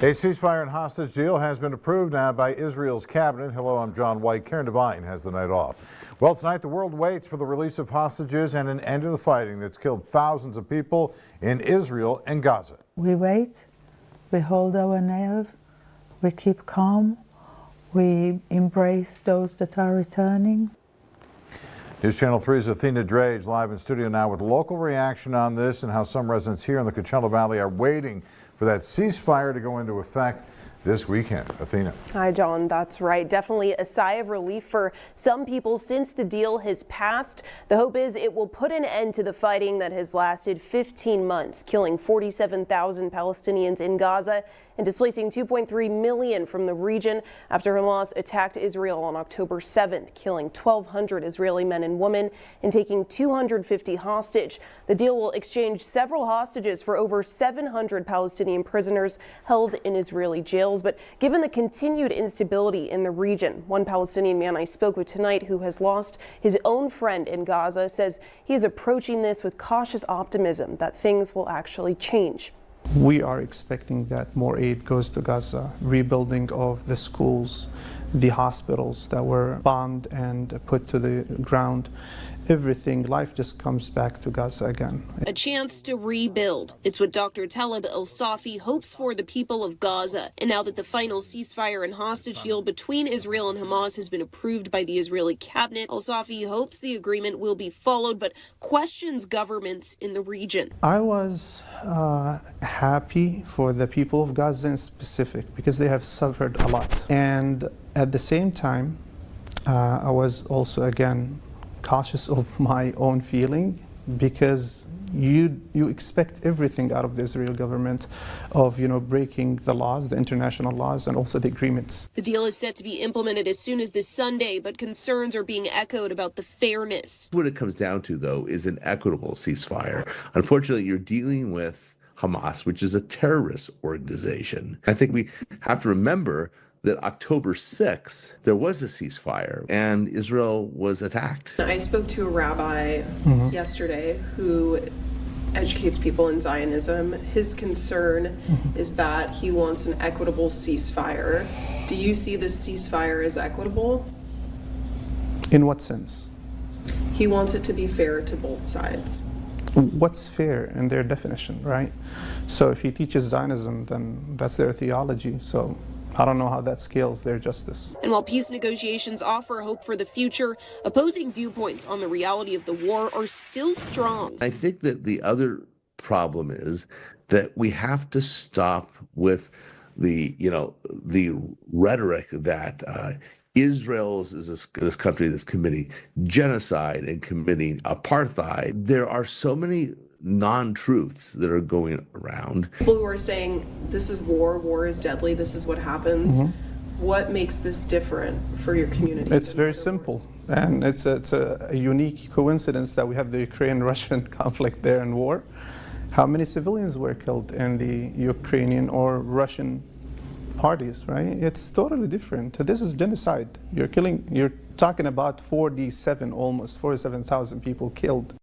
A ceasefire and hostage deal has been approved now by Israel's cabinet. Hello, I'm John White. Karen Devine has the night off. Well, tonight the world waits for the release of hostages and an end to the fighting that's killed thousands of people in Israel and Gaza. We wait, we hold our nerve, we keep calm, we embrace those that are returning. News Channel 3's Athena Drage live in studio now with local reaction on this and how some residents here in the Coachella Valley are waiting for that ceasefire to go into effect this weekend. Athena. Hi, John. That's right. Definitely a sigh of relief for some people since the deal has passed. The hope is it will put an end to the fighting that has lasted 15 months, killing 47,000 Palestinians in Gaza and displacing 2.3 million from the region after Hamas attacked Israel on October 7th, killing 1,200 Israeli men and women and taking 250 hostage. The deal will exchange several hostages for over 700 Palestinian prisoners held in Israeli jails. But given the continued instability in the region, one Palestinian man I spoke with tonight who has lost his own friend in Gaza says he is approaching this with cautious optimism that things will actually change. We are expecting that more aid goes to Gaza, rebuilding of the schools, the hospitals that were bombed and put to the ground. Everything, life just comes back to Gaza again. A chance to rebuild. It's what Dr. Talib El-Safi hopes for the people of Gaza. And now that the final ceasefire and hostage deal between Israel and Hamas has been approved by the Israeli cabinet, El-Safi hopes the agreement will be followed, but questions governments in the region. I was happy for the people of Gaza in specific because they have suffered a lot. And at the same time, I was also, again, cautious of my own feeling because you expect everything out of the Israeli government of, breaking the laws, the international laws, and also the agreements. The deal is set to be implemented as soon as this Sunday, but concerns are being echoed about the fairness. What it comes down to, though, is an equitable ceasefire. Unfortunately, you're dealing with Hamas, which is a terrorist organization. I think we have to remember that October 6th, there was a ceasefire and Israel was attacked. I spoke to a rabbi yesterday who educates people in Zionism. His concern is that he wants an equitable ceasefire. Do you see this ceasefire as equitable? In what sense? He wants it to be fair to both sides. What's fair in their definition, right? So if he teaches Zionism, then that's their theology. So I don't know how that scales their justice. And while peace negotiations offer hope for the future, opposing viewpoints on the reality of the war are still strong. I think that the other problem is that we have to stop with the rhetoric that Israel is this country that's committing genocide and committing apartheid. There are so many non-truths that are going around. People who are saying this is war is deadly, this is what happens. What makes this different for your community? It's very simple, and it's a unique coincidence that we have the Ukraine-Russian conflict there in war. How many civilians were killed in the Ukrainian or Russian parties, right? It's totally different. This is genocide. You're talking about almost 47,000 people killed.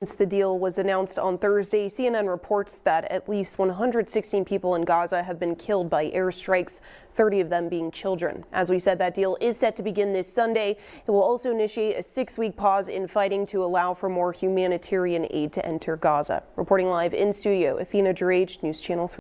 Since the deal was announced on Thursday, CNN reports that at least 116 people in Gaza have been killed by airstrikes, 30 of them being children. As we said, that deal is set to begin this Sunday. It will also initiate a 6-week pause in fighting to allow for more humanitarian aid to enter Gaza. Reporting live in studio, Athena Drage, News Channel 3.